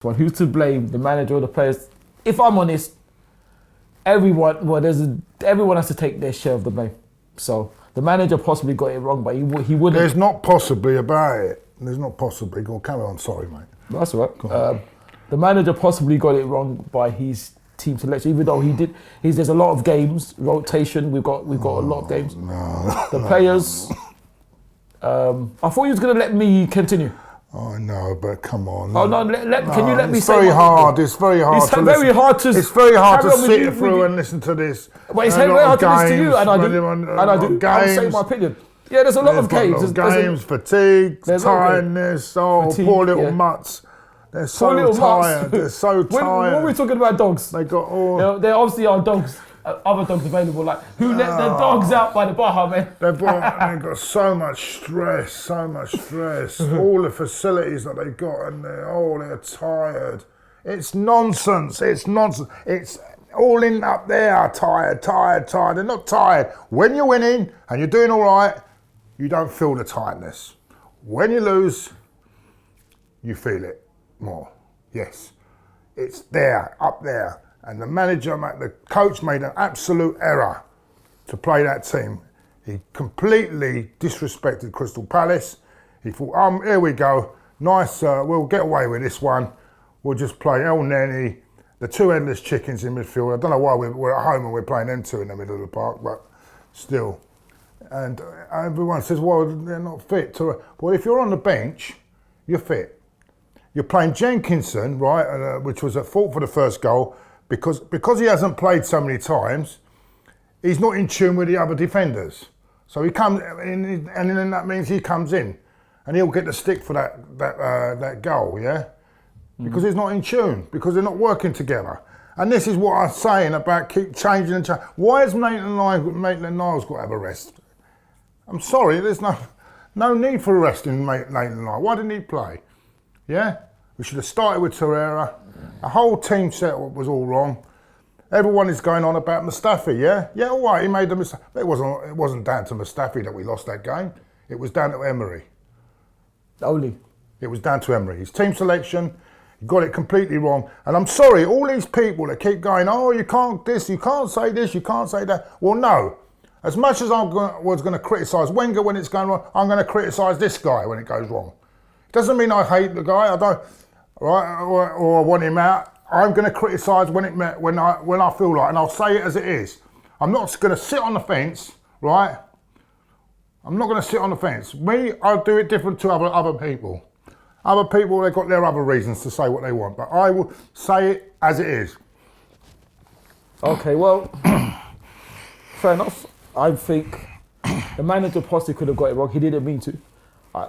Well, who's to blame? The manager or the players? If I'm honest, everyone has to take their share of the blame. So the manager possibly got it wrong, but he wouldn't. There's not possibly about it. There's not possibly. Go on, carry on. Sorry, mate. That's all right. The manager possibly got it wrong by his team selection, even though he did. There's a lot of games rotation. We've got a lot of games. The players. I thought you was going to let me continue. I know, but come on. Oh no! Can you let me say? It's very hard. It's very hard. It's very hard to. It's very hard to sit through and listen to this. But it's very hard to listen to you, and I do. I'm saying my opinion. Yeah, there's a lot of games. There's fatigue, tiredness. Poor little mutts. They're so tired. They're so tired. When we're talking about dogs, they got all. There obviously are dogs. Other dogs available, like who let their dogs out by the bar, man? They've got so much stress. All the facilities that they've got, and they're tired. It's nonsense. It's all in up there. Tired. They're not tired. When you're winning and you're doing all right, you don't feel the tiredness. When you lose, you feel it more. Yes, it's there, up there. And the coach made an absolute error to play that team. He completely disrespected Crystal Palace. He thought, here we go. Nice, we'll get away with this one. We'll just play El Neni, the two endless chickens in midfield. I don't know why we're at home and we're playing them two in the middle of the park, but still. And everyone says, well, they're not fit. Well, if you're on the bench, you're fit. You're playing Jenkinson, right, which was at fault for the first goal, because he hasn't played so many times, he's not in tune with the other defenders. So he comes in, and then that means he comes in, and he'll get the stick for that goal, yeah? Because he's not in tune, because they're not working together. And this is what I'm saying about keep changing and changing. Why has Maitland-Niles got to have a rest? I'm sorry, there's no need for a rest in Maitland-Niles. Why didn't he play? Yeah? We should have started with Torreira. The whole team setup was all wrong. Everyone is going on about Mustafi, yeah? Yeah, all right, he made the mistake. But it wasn't down to Mustafi that we lost that game. It was down to Emery. Only. It was down to Emery. His team selection, he got it completely wrong. And I'm sorry, all these people that keep going, oh, you can't this, you can't say this, you can't say that. Well, no. As much as I was going to criticise Wenger when it's going wrong, I'm going to criticise this guy when it goes wrong. It doesn't mean I hate the guy. I don't. Right, or I want him out. I'm going to criticise when I feel like, and I'll say it as it is. I'm not going to sit on the fence, right? I'm not going to sit on the fence. Me, I'll do it different to other people. Other people, they've got their other reasons to say what they want, but I will say it as it is. Okay, well, fair enough. I think the manager possibly could have got it wrong. He didn't mean to.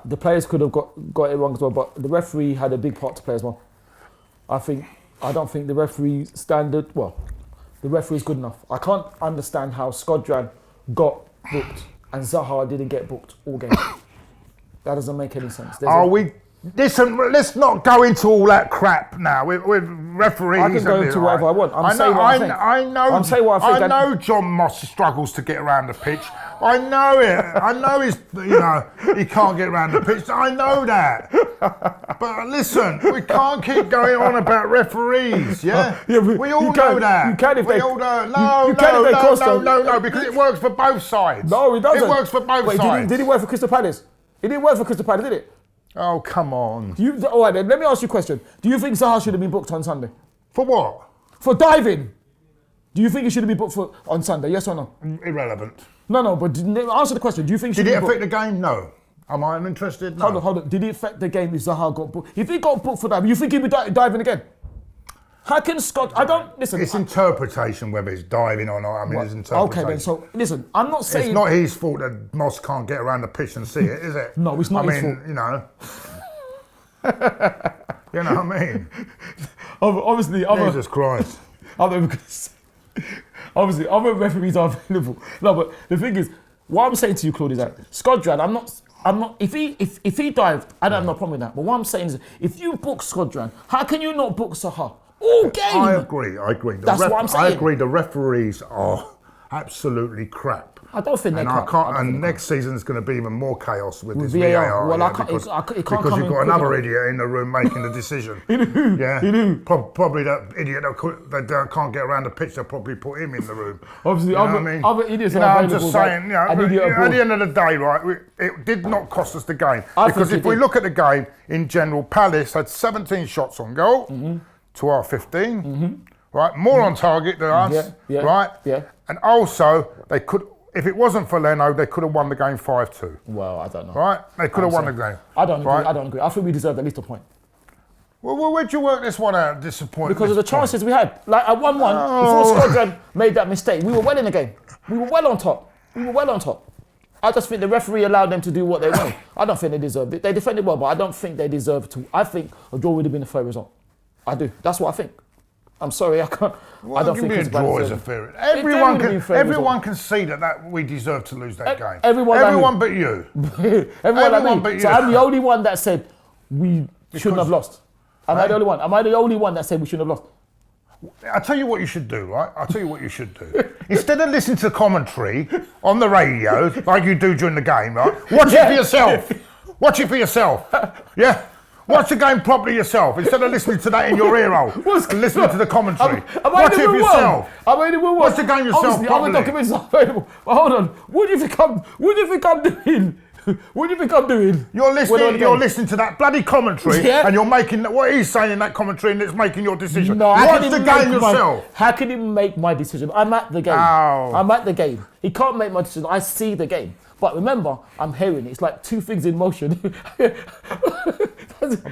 The players could have got it wrong as well, but the referee had a big part to play as well. I don't think the referee standard, the referee is good enough. I can't understand how Skodran got booked and Zaha didn't get booked all game. That doesn't make any sense. Listen, let's not go into all that crap now with referees. I can go into whatever I want. I'm saying what I think. I know John Moss struggles to get around the pitch. I know it. I know he can't get around the pitch. I know that. But listen, we can't keep going on about referees, yeah? We all know that. You can if they... No, because it works for both sides. No, it doesn't. It works for both sides. Did it work for Crystal Palace? It didn't work for Crystal Palace, did it? Oh, come on. All right, then, let me ask you a question. Do you think Zaha should have been booked on Sunday? For what? For diving. Do you think he should have been booked on Sunday, yes or no? Irrelevant. No, but answer the question. Do you think Did it affect the game? No. Am I interested? No. Hold on. Did it affect the game if Zaha got booked? If he got booked for diving, you think he'd be diving again? How can Scott... I don't... Listen... It's interpretation whether it's diving or not. I mean, it's interpretation. Okay, then. So, listen, I'm not saying... It's not his fault that Moss can't get around the pitch and see it, is it? No, it's not his fault. You know... You know what I mean? Obviously... Jesus Christ. Obviously, other referees are available. No, but the thing is, what I'm saying to you, Claude, is that Skodran, I'm not. If he dived, I don't have no problem with that. But what I'm saying is, if you book Skodran, how can you not book Zaha all game? I agree. That's what I'm saying. I agree. The referees are absolutely crap. I don't think they can't. And next season is going to be even more chaos with this VAR. VAR. Well, because it can't come you've got in another idiot in the room making the decision. Probably that idiot that can't get around the pitch. They'll probably put him in the room. Obviously, other idiots are I'm available. just saying. At the end of the day, right, it did not cost us the game. Because if we look at the game in general, Palace had 17 shots on goal to our 15. Right, more on target than us, right? Yeah. And also, they could, if it wasn't for Leno, they could have won the game 5-2. Well, I don't know. Right? They could have won the game. I don't agree. I don't agree. I think we deserved at least a point. Well, where'd you work this one out, disappointed? Because of the chances we had. Like at 1-1, before Squadron made that mistake, we were well in the game. We were well on top. I just think the referee allowed them to do what they wanted. I don't think they deserved it. They defended well, but I don't think they deserved to. I think a draw would have been a fair result. I do. That's what I think. I'm sorry, I can't. Well, I don't think it's a draw is a fair. Everyone can see that we deserve to lose that game. Everyone but you. everyone but you. So I'm the only one that said we shouldn't have lost. Am I the only one? Am I the only one that said we shouldn't have lost? I'll tell you what you should do, right? Instead of listening to commentary on the radio like you do during the game, right? Watch it for yourself. Yeah. Watch the game properly yourself instead of listening to that in your ear hole. Listening to the commentary. Watch it for yourself. Watch the game yourself properly. Other documents are available. But hold on. What do you think I'm doing? What do you think I'm doing? You're listening to that bloody commentary and you're making what he's saying in that commentary and it's making your decision. No, watch the game yourself. How can he make my decision? I'm at the game. I'm at the game. He can't make my decision. I see the game. But remember, I'm hearing it. It's like two things in motion. I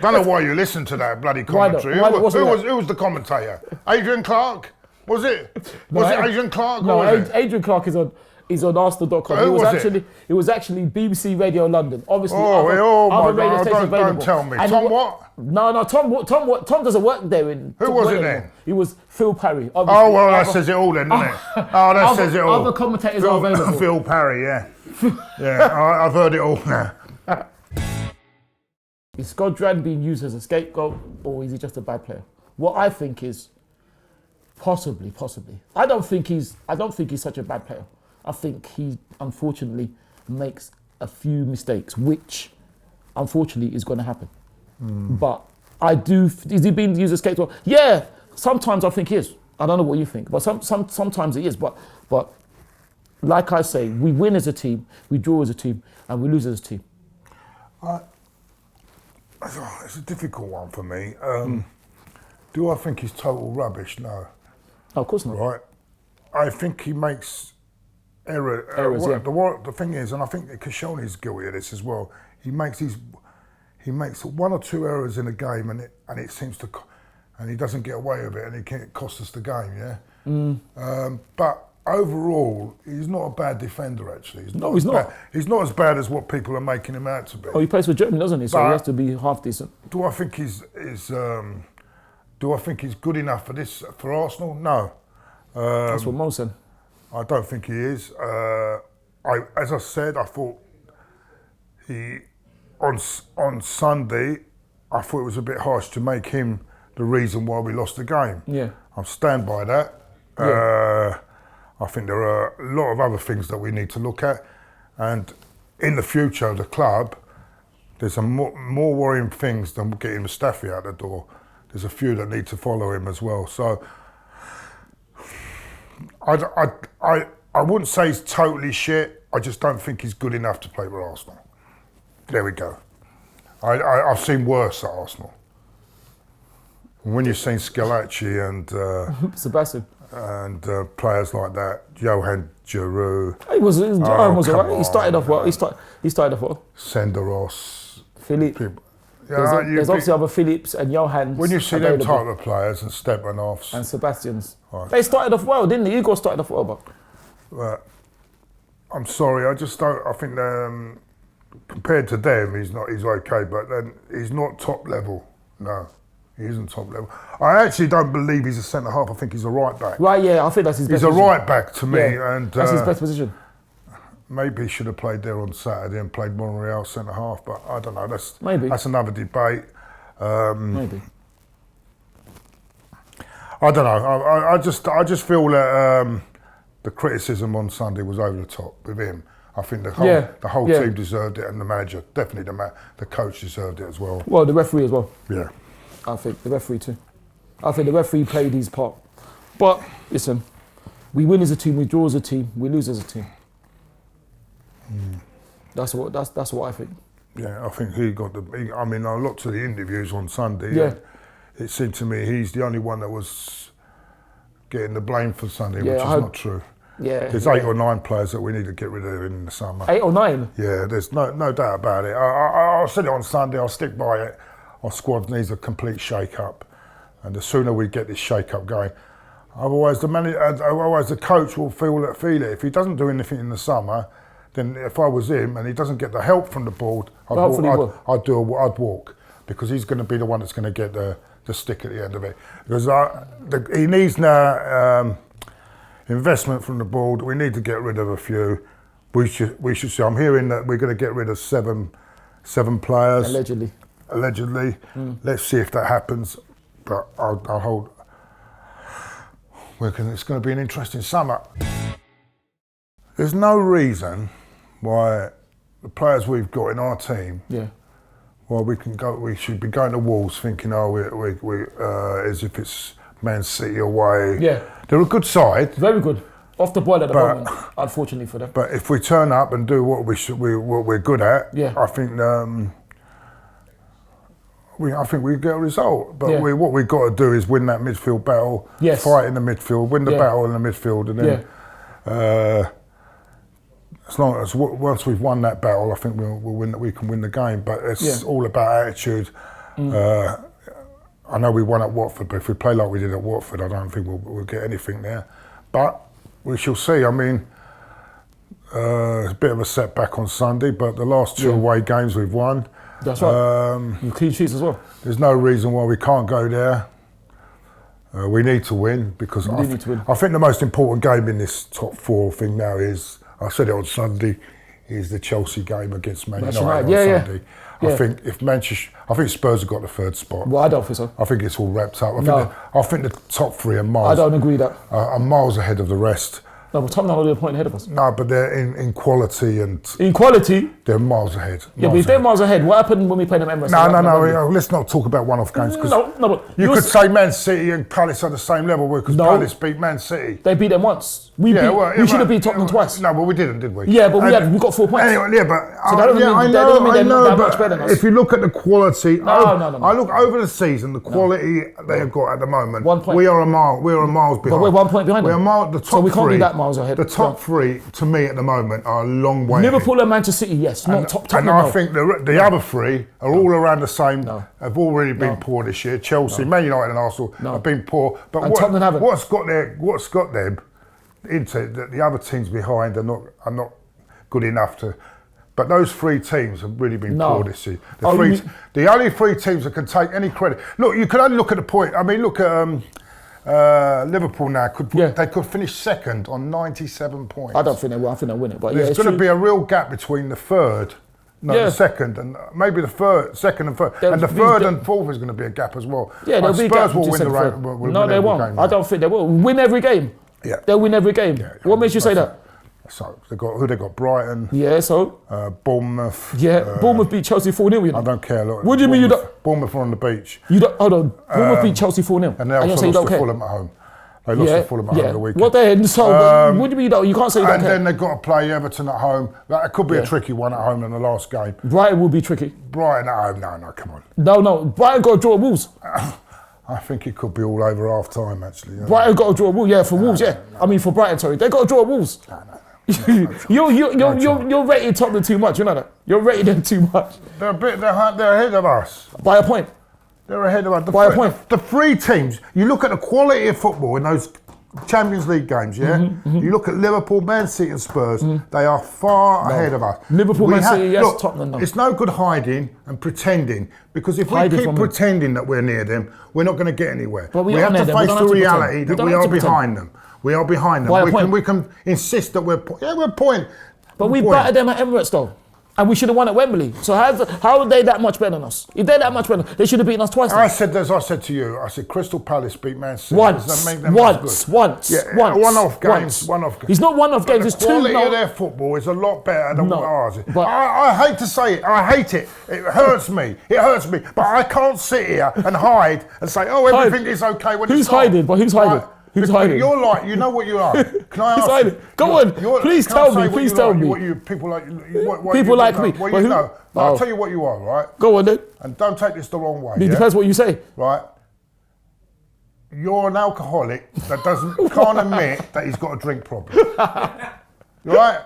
don't know why you listen to that bloody commentary. Who was the commentator? Adrian Clark? Was it Adrian Clark? No, Adrian Clark is on Arsenal.com. It was actually BBC Radio London. Obviously, other radio stations available. Don't tell me. Tom what? No, Tom doesn't work there. Who was it then? It was Phil Parry. Oh, well, that says it all then, doesn't it? Oh, that says it all. Other commentators are available. Phil Parry, yeah. Yeah, I've heard it all now. Is Squadron being used as a scapegoat or is he just a bad player? What I think is possibly. I don't think he's such a bad player. I think he unfortunately makes a few mistakes, which unfortunately is going to happen. But is he being used as a scapegoat? Yeah, sometimes I think he is. I don't know what you think, but sometimes it is. But like I say, we win as a team, we draw as a team, and we lose as a team. It's a difficult one for me. Do I think he's total rubbish? No. Oh, of course not. Right. I think he makes errors. The thing is, and I think Koscielny is guilty of this as well. He makes one or two errors in a game, and it seems to, and he doesn't get away with it, and it can cost us the game. Yeah. But overall, he's not a bad defender. Actually, he's not. He's not as bad as what people are making him out to be. Oh, he plays for Germany, doesn't he? So he has to be half decent. Do I think he's good enough for Arsenal? No. That's what Mo said. I don't think he is. As I said, I thought he on Sunday. I thought it was a bit harsh to make him the reason why we lost the game. Yeah, I stand by that. Yeah. I think there are a lot of other things that we need to look at, and in the future, the club, there's some more worrying things than getting Mustafi out the door. There's a few that need to follow him as well. So I wouldn't say he's totally shit. I just don't think he's good enough to play for Arsenal. There we go. I've seen worse at Arsenal. When you've seen Scalacci and Sebastian and players like that, Johan Giroud. Johan was alright. He started off well. He started off well. Senderos. Philippe. There's obviously other Phillips and Johans. When you see them type of players and Stepanovs and Sebastians, they started off well, didn't they? Igor started off well, but I'm sorry, I just don't. I think compared to them, he's okay, but then he's not top level. No, he isn't top level. I actually don't believe he's a centre half. I think he's a right back. Right, yeah, I think that's his best position. He's a right back to me, and that's his best position. Maybe he should have played there on Saturday and played Monreal centre half, but I don't know. That's another debate. Maybe. I don't know. I just feel that the criticism on Sunday was over the top with him. I think the whole team deserved it, and the manager, definitely the coach deserved it as well. Well, the referee as well. Yeah. I think the referee too. I think the referee played his part. But listen, we win as a team, we draw as a team, we lose as a team. That's what I think. Yeah, I think he got I mean, I looked at the interviews on Sunday. Yeah. It seemed to me he's the only one that was getting the blame for Sunday, which is not true. Yeah. There's 8 or 9 players that we need to get rid of in the summer. 8 or 9? Yeah, there's no doubt about it. I said it on Sunday, I'll stick by it. Our squad needs a complete shake-up. And the sooner we get this shake-up going, otherwise the coach will feel it. If he doesn't do anything in the summer, then if I was him and he doesn't get the help from the board, I'd walk, because he's going to be the one that's going to get the stick at the end of it. Because he needs now investment from the board. We need to get rid of a few. We should see. I'm hearing that we're going to get rid of seven players. Allegedly. Let's see if that happens. But I'll hold. It's going to be an interesting summer. There's no reason why the players we've got in our team, well, we should be going to Wolves thinking, as if it's Man City away. Yeah. They're a good side. Very good. Off the boil at the moment, unfortunately for them. But if we turn up and do what we're good at, I think I think we get a result. But what we've got to do is win that midfield battle, fight in the midfield, win the battle in the midfield, and then as long as once we've won that battle, I think we'll win. We can win the game. But it's all about attitude. I know we won at Watford, but if we play like we did at Watford, I don't think we'll get anything there. But we shall see. I mean, it's a bit of a setback on Sunday, but the last 2 away games we've won. That's right. And clean sheets as well. There's no reason why we can't go there. We need to win, because I think the most important game in this top 4 thing now is, I said it on Sunday, is the Chelsea game against Man United on Sunday. I think I think Spurs have got the 3rd spot. Well, I don't think so. I think it's all wrapped up. I think the top 3 are miles. I don't agree with that. Are miles ahead of the rest. No, but Tottenham are a point ahead of us. No, but they're in quality and... In quality? They're miles ahead. But if they're miles ahead, what happened when we played them Emery? No, let's not talk about one-off games. But you could say Man City and Palace are the same level, because Palace beat Man City. They beat them once. We should have beat Tottenham twice. No, but we didn't, did we? Yeah, but we got 4 points. Anyway, So that doesn't mean they're that much better than us. If you look at the quality, I look over the season, the quality they have got at the moment. 1 point. We are miles behind. But we're 1 point behind them. The top so we can't 3, be that miles ahead. The top 3, to me at the moment, are a long way Liverpool ahead. and Manchester City, yes. Not top. And I think the other 3 are all around the same. Have already been poor this year. Chelsea, Man United and Arsenal have been poor. But Tottenham haven't. What's got them into that the other teams behind are not good enough to. But those 3 teams have really been poor this year. The only 3 teams that can take any credit. Look, you can only look at the point. I mean, look at Liverpool now. They could finish 2nd on 97 points. I don't think they will. I think they'll win it. But there's going to be a real gap between the 3rd. The 2nd, and maybe the 2nd and 3rd. And the 3rd and 4th is going to be a gap as well. Yeah, there'll be a gap. Spurs will win the race. No, they won't. I don't think they will. Win every game. Yeah. They'll win every game. What makes you say that? So they got Brighton. Yeah, so Bournemouth. Yeah, Bournemouth beat Chelsea 4-0. You know? I don't care. Look, what do you mean you don't? Bournemouth are on the beach. You don't. Hold on. Bournemouth beat Chelsea 4-0. And they also lost to Fulham at home. They lost to Fulham at home the weekend. What the hell? So what do you mean you don't? You can't say you don't care. And then they've got to play Everton at home. That could be a tricky one at home in the last game. Brighton will be tricky. Brighton at home? No, come on. No. Brighton got to draw Wolves. I think it could be all over half time, actually. Brighton got to draw Wolves, for Wolves, I mean, for Brighton, sorry. They got to draw Wolves. You're rating Tottenham too much, you know that? You're rating them too much. They're ahead of us. By a point. They're ahead of us. By a point. The 3 teams, you look at the quality of football in those Champions League games, you look at Liverpool, Man City and Spurs, they are far ahead of us. Liverpool, Man City, yes, Tottenham, no. It's no good hiding and pretending, because if we keep pretending that we're near them, we're not going to get anywhere. But we have to face the reality that we are behind them. We are behind them. We can insist that we're a point. But we battered them at Emirates though. And we should have won at Wembley. So how are they that much better than us? If they're that much better, they should have beaten us twice. I said, as I said to you, I said Crystal Palace beat Man City. Once. Yeah, one-off games. It's not one-off games. It's the two. quality of their football is a lot better than what ours is. But I hate to say it. I hate it. It hurts me. It hurts me. But I can't sit here and hide and say, oh, everything is okay when who's it's not. hiding? But who's hiding? Who's hiding? You're like, you know what you are. Can I ask you? Go on. Please tell me. Please tell me. People like people like me. Well, you know. I'll tell you what you are, right? Go on then. And don't take this the wrong way. It depends what you say. Right. You're an alcoholic that can't admit that he's got a drink problem. You right?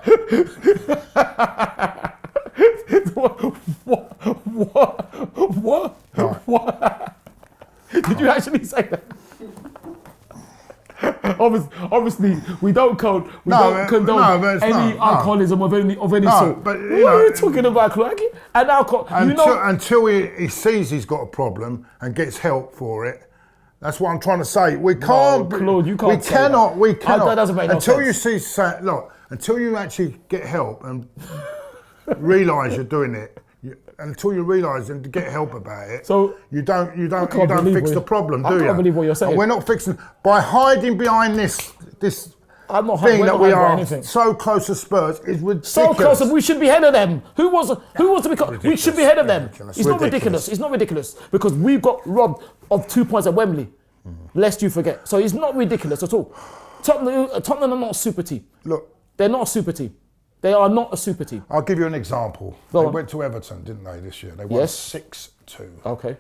What? Did you actually say that? Obviously, we don't condone any alcoholism of any sort. But, what are you talking about, Claude? And alcohol, until he sees he's got a problem and gets help for it. That's what I'm trying to say. We can't. No, Claude, you can't. We cannot. That doesn't make no until sense. You see, look, until you actually get help and realise you're doing it. Until you realise and get help about it, so you don't fix the problem, do you? I can't believe what you're saying. And we're not fixing by hiding behind this I'm not thing that we are anything. so close to Spurs is ridiculous. So close, we should be ahead of them. Who wants to be? We should be ahead of them. It's not ridiculous. It's not ridiculous because we got robbed of 2 points at Wembley. Lest you forget. So it's not ridiculous at all. Tottenham are not a super team. Look, they're not a super team. They are not a super team. I'll give you an example. They went to Everton, didn't they, this year? They won 6-2. Okay.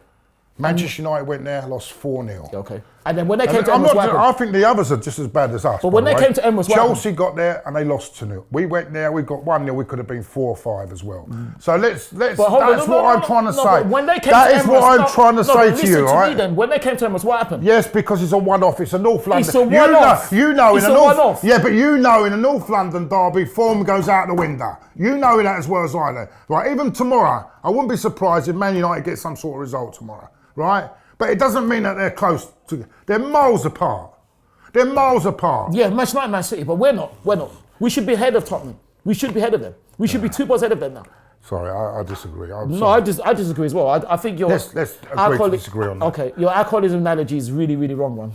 Manchester United went there, lost 4-0. Okay. And then when they came to Emirates, I think the others are just as bad as us. But when they came to Emirates, Chelsea got there and they lost 2-0. We went there, we got 1-0. We could have been 4 or 5 as well. So let's. That's what I'm trying to say. When they came that is what I'm trying to say to you, right? Me then, when they came to Emirates, what happened? Yes, because it's a one-off. It's a North London. It's a one-off. You know, it's a one-off. Yeah, but you know, in a North London derby, form goes out the window. You know that as well as I do, right? Even tomorrow, I wouldn't be surprised if Man United get some sort of result tomorrow, right? But it doesn't mean that they're close to. They're miles apart. They're miles apart. Yeah, much like Man City, but we're not. We're not. We should be ahead of Tottenham. We should be ahead of them. We should be 2 points ahead of them now. Sorry, I disagree. No, I disagree as well. I think your let's agree to disagree on that. Okay, your alcoholism analogy is really, really wrong one.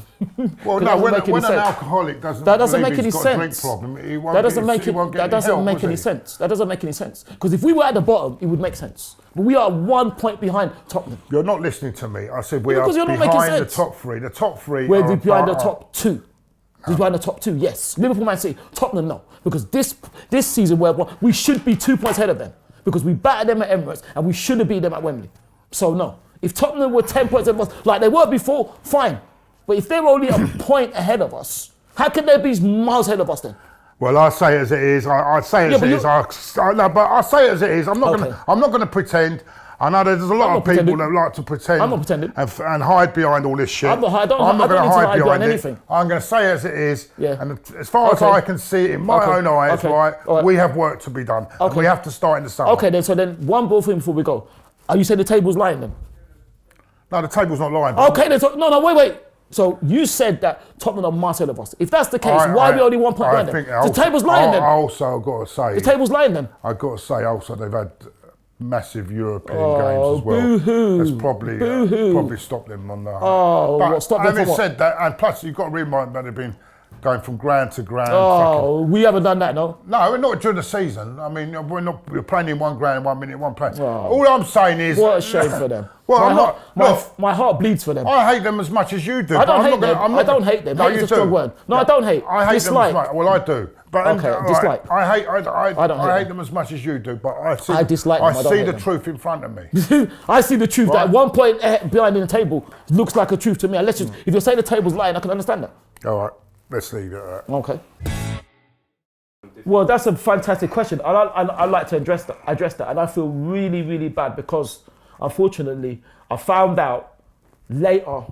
Well, no, when an alcoholic doesn't make any sense. That doesn't make any sense. That doesn't make any sense. Because if we were at the bottom, it would make sense. But we are 1 point behind Tottenham. You're not listening to me. I said we are behind the top 3. The top 3. We're behind the top 2. Behind the top 2, yes. Liverpool, Man City, Tottenham, no. Because this season, we should be 2 points ahead of them. Because we battered them at Emirates and we should have beat them at Wembley. So no. If Tottenham were 10 points ahead of us, like they were before, fine. But if they're only a point ahead of us, how can they be miles ahead of us then? Well, I say it as it is. I say it as it is. But I say it as it is. I'm not going to pretend. I know there's a lot of people that like to pretend. I'm not pretending. And hide behind all this shit. I'm not going to hide behind anything. I'm going to say it as it is. Yeah. And as far as I can see it in my own eyes, right, we have work to be done. And we have to start in the summer. Okay, so then one ball thing before we go. Are you saying the table's lying then? No, the table's not lying. Okay, then wait. So you said that Tottenham are miles ahead of us. If that's the case, why are we only 1 point behind them? The table's lying then. Also, I've got to say. The table's lying then. I've got to say also they've had massive European games as well. Boo-hoo. That's probably stopped them on that. But stop them having said that, and plus you've got to remember that they've been going from ground to ground. We haven't done that, no? No, we're not during the season. I mean, we're playing in 1 ground, 1 minute, 1 play. All I'm saying is... What a shame for them. Well, my heart bleeds for them. I hate them as much as you do. I don't hate them. I don't hate them. No, hate is a strong word. No, I don't hate. I hate dislike. them as much. Well, I do. But dislike. I hate them as much as you do, but I dislike them. I see the truth in front of me. I see the truth that 1 point behind in the table looks like a truth to me. If you're saying the table's lying, I can understand that. All right, let's leave it at that. Okay. Well, that's a fantastic question. I'd like to address that. And I feel really, really bad because, unfortunately, I found out later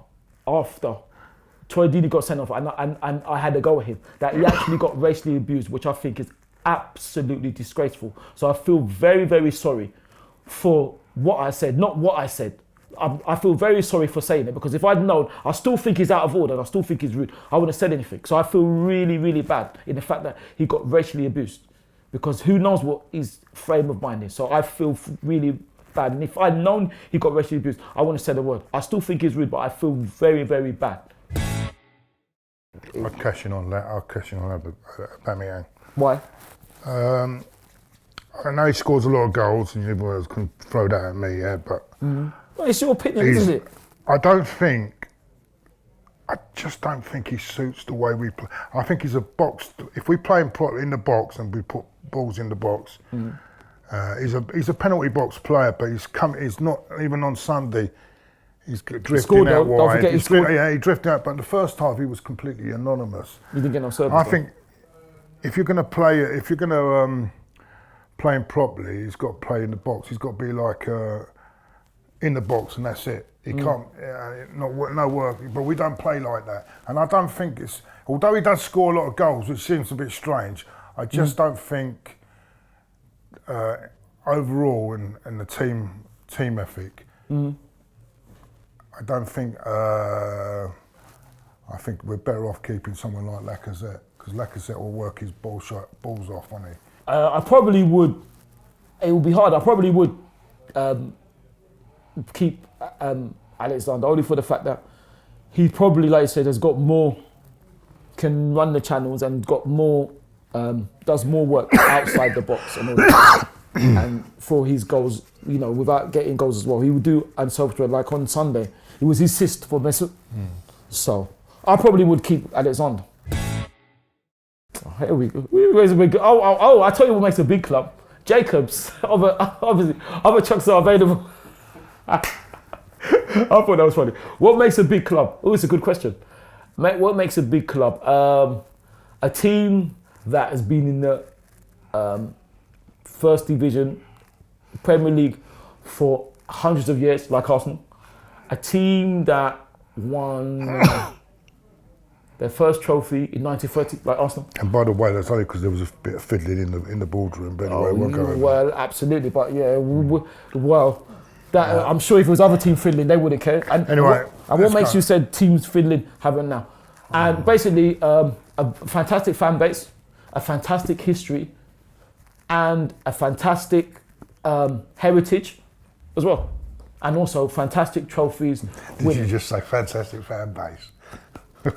after Troy Deeney got sent off and I had to go with him, that he actually got racially abused, which I think is absolutely disgraceful. So I feel very, very sorry for what I said, not what I said. I feel very sorry for saying it because if I'd known, I still think he's out of order and I still think he's rude. I wouldn't have said anything. So I feel really, really bad in the fact that he got racially abused because who knows what his frame of mind is. So I feel really bad. And if I'd known he got racially abused, I wouldn't have said a word. I still think he's rude, but I feel very, very bad. I'll cash in on that. Aubameyang. Why? I know he scores a lot of goals, and you boys can throw that at me, yeah, but... Well, it's your opinion, isn't it? I just don't think he suits the way we play. I think he's a box. If we play him in the box and we put balls in the box, he's a penalty box player. But he's not even on Sunday. He's drifting out wide. Don't forget he scored. He drifted out. But in the first half, he was completely anonymous. He didn't get no service. I think if you're going to play him properly, he's got to play in the box. He's got to be like in the box, and that's it. He can't, no work, but we don't play like that. And I don't think although he does score a lot of goals, which seems a bit strange, I just don't think overall in the team ethic, I don't think, I think we're better off keeping someone like Lacazette, because Lacazette will work his balls off, won't he? I probably would, it would be hard, I probably would keep Alexander, only for the fact that he probably, like I said, has got more, can run the channels and got more, does more work outside the box and all that. And for his goals, you know, without getting goals as well, he would do unselfish. Like on Sunday, it was his assist for Mesut. So I probably would keep Alexander. Here we go. I tell you what makes a big club. Jacobs, obviously, other chucks are available. I thought that was funny. What makes a big club? Oh, it's a good question. What makes a big club? A team that has been in the First Division, Premier League for hundreds of years, like Arsenal. A team that won their first trophy in 1930, like Arsenal. And by the way, that's only because there was a bit of fiddling in the boardroom. But anyway, well, absolutely. But yeah, well, that I'm sure if it was other team fiddling, they wouldn't care. And anyway, what makes you said teams fiddling haven't now? And basically, a fantastic fan base, a fantastic history, and a fantastic heritage as well. And also fantastic trophies. Did you just say fantastic fan base?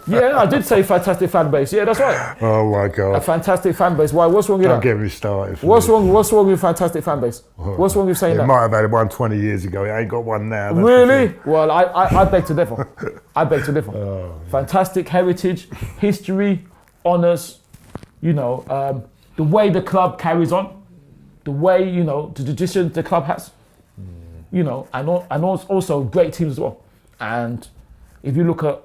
Yeah, I did say fantastic fan base. Yeah, that's right. Oh my God. A fantastic fan base. Why? What's wrong with that? Don't get me started. What's wrong with fantastic fan base? What's wrong with saying that? It might have had one 20 years ago. It ain't got one now. Really? Well, I beg to differ. I beg to differ. Oh, fantastic heritage, history, honours, you know, the way the club carries on, the way, you know, the tradition the club has, you know, and also great teams as well. And if you look at,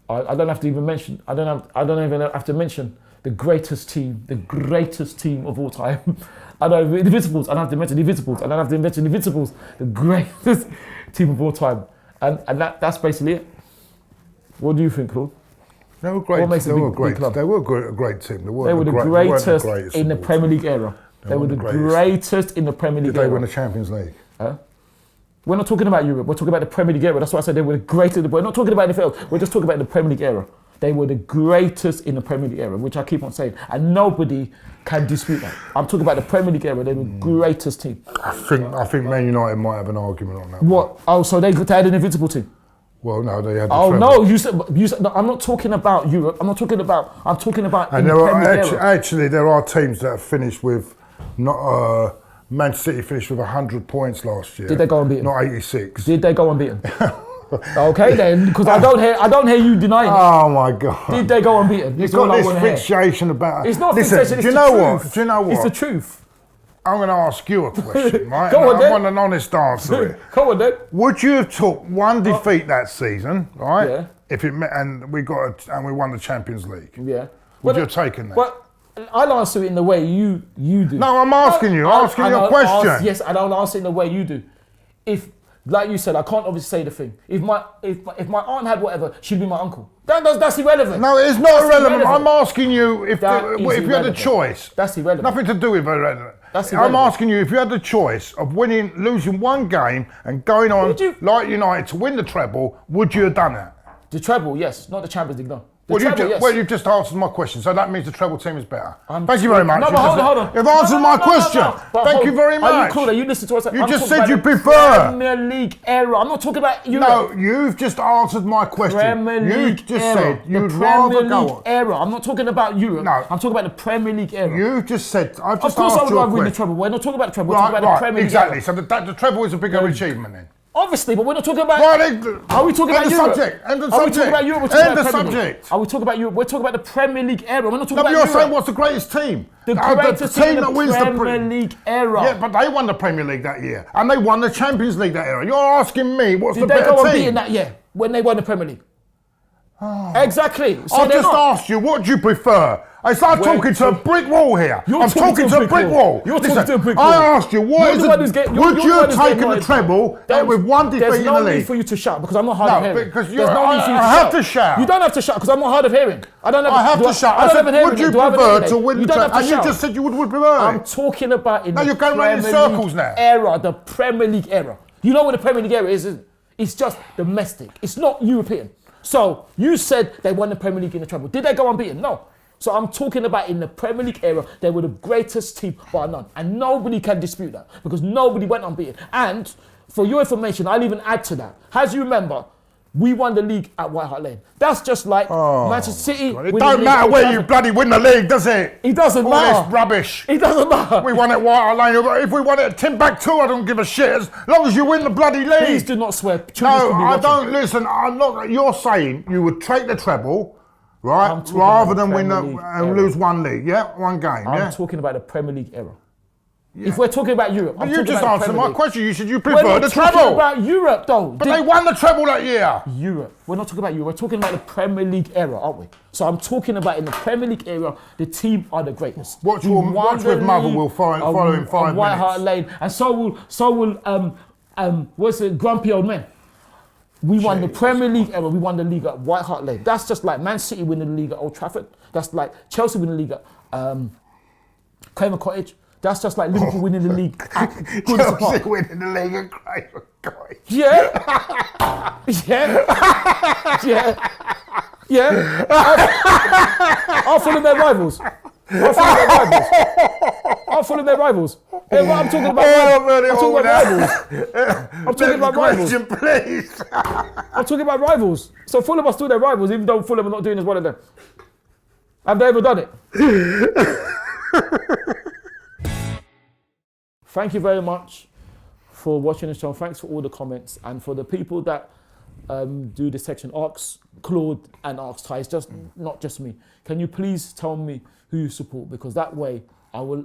I don't have to even mention, I don't even have to mention the greatest team of all time. I don't have Invincibles, I don't have to mention Invincibles, I don't have to mention Invincibles, the greatest team of all time. And that's basically it. What do you think, Claude? They were great. They were great. They were a great team. They were the greatest in the Premier League era. They were the greatest in the Premier League era. Did they win the Champions League? We're not talking about Europe. We're talking about the Premier League era. That's why I said they were the greatest. We're not talking about anything else. We're just talking about the Premier League era. They were the greatest in the Premier League era, which I keep on saying, and nobody can dispute that. I'm talking about the Premier League era. They were the greatest team. I think Man United might have an argument on that. What? Oh, so they had an invincible team. Well, no, they had. No, you said no, I'm not talking about Europe. I'm talking about. And there are teams that have finished with not. Manchester City finished with 100 points last year. Did they go unbeaten? Not 86. Did they go unbeaten? Okay then, because I don't hear you denying it. Oh my God. Did they go unbeaten? You've got this fixation about it. It's not fixation, Do you know what? It's the truth. I'm going to ask you a question, right? Go on then. I want an honest answer. Come on then. Would you have took one defeat that season, right? Yeah. If it and we won the Champions League. Yeah. Would you have taken that? But I'll answer it in the way you do. No, I'm asking you. I'm asking you a question. Yes, and I'll answer it in the way you do. If, like you said, I can't obviously say the thing. If my aunt had whatever, she'd be my uncle. That's irrelevant. No, it's not irrelevant. I'm asking you if you had a choice. That's irrelevant. Nothing to do with irrelevant. That's irrelevant. I'm asking you if you had the choice of losing one game and going on like United to win the treble, would you have done that? The treble, yes. Not the Champions League, no. Well, treble, you've just answered my question, so that means the treble team is better. Thank you very much. No, but hold on. You've answered my question. Thank you very much. Are you cool? You listen to what I said. You just said you prefer Premier League era. I'm not talking about Europe. No, you've just answered my question. Premier League You've just era. said you'd the rather Premier go League on. era. I'm not talking about Europe. No. I'm talking about the Premier League era. You've just said, I've just Of course I asked would you a rather win the question. treble. We're not talking about the treble. We're talking about the Premier League exactly. era. So the treble is a bigger achievement then. Obviously, but we're not talking about. Are we talking about Europe? End of Are we subject. talking about Europe? We're talking End about of Premier League. subject. Are we talking about Europe? We're talking about the Premier League era. We're not talking about You're Europe. saying what's the greatest team? The greatest team in the wins Premier League era. Yeah, but they won the Premier League that year, and they won the Champions League that era. You're asking me what's the Did they better go team? unbeaten that year when they won the Premier League? Exactly. So I've just asked you, what do you prefer? It's like talking to a brick wall here. I'm talking to a brick wall. You're talking to a brick wall. I asked you, what is it? Would you have taken the treble with one defeat in the league? There's no need for you to shout because I'm not hard of hearing. Because There's no need for you to I have to shout. You don't have to shout because I'm not hard of hearing. I have to shout. I don't have an hearing. Would you Do I have an prefer hearing? to win You the don't have treble? to And you shout. just said you would prefer I'm it. talking about in the you're going round in Premier circles League now. era, the Premier League era. You know what the Premier League era is, isn't it? It's just domestic. It's not European. So you said they won the Premier League in the treble. Did they go unbeaten? No. So I'm talking about in the Premier League era, they were the greatest team bar none. And nobody can dispute that because nobody went unbeaten. And for your information, I'll even add to that. As you remember, we won the league at White Hart Lane. That's just like Manchester City. It don't matter where you bloody win the league, does it? It doesn't matter. All this rubbish. It doesn't matter. We won at White Hart Lane. If we won it at Timbuktu, I don't give a shit. As long as you win the bloody league. Please do not swear. No, I don't. Listen, I'm not. You're saying you would take the treble, right, rather than win and lose one league, one game, I'm talking about the Premier League era. If we're talking about Europe, you just answered my question. You said you prefer we're not the talking treble. about Europe, though. But they won the treble that year. Europe. We're not talking about Europe. We're talking about the Premier League era, aren't we? So I'm talking about in the Premier League era, the team are the greatest. Watch with Motherwell follow in 5 minutes. White Hart Lane, and so will what's it? Grumpy old men. We won the Premier League era. We won the league at White Hart Lane. That's just like Man City winning the league at Old Trafford. That's like Chelsea winning the league at Craven Cottage. That's just like Liverpool winning the league at Goodison Park. Chelsea winning the league at Craven Cottage. Yeah. Yeah. I'll follow their rivals. I'll follow their rivals. Yeah, but I'm talking about rivals. Please. I'm talking about rivals. So Fulham are still their rivals, even though Fulham are not doing as well as them. Have they ever done it? Thank you very much for watching the show. Thanks for all the comments. And for the people that do this section, ask Claude and ask Ty. It's just not just me. Can you please tell me who you support? Because that way I will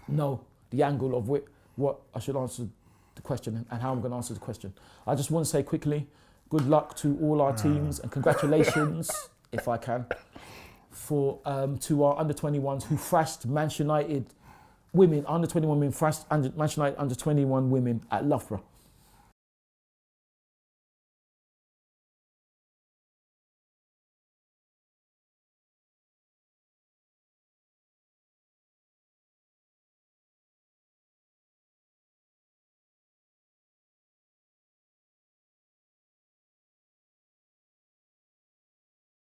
know the angle of what I should answer the question and how I'm going to answer the question. I just want to say quickly, good luck to all our teams and congratulations, if I can, for to our under-21s who thrashed Manchester United women, under-21 women thrashed Manchester United under-21 women at Loughborough.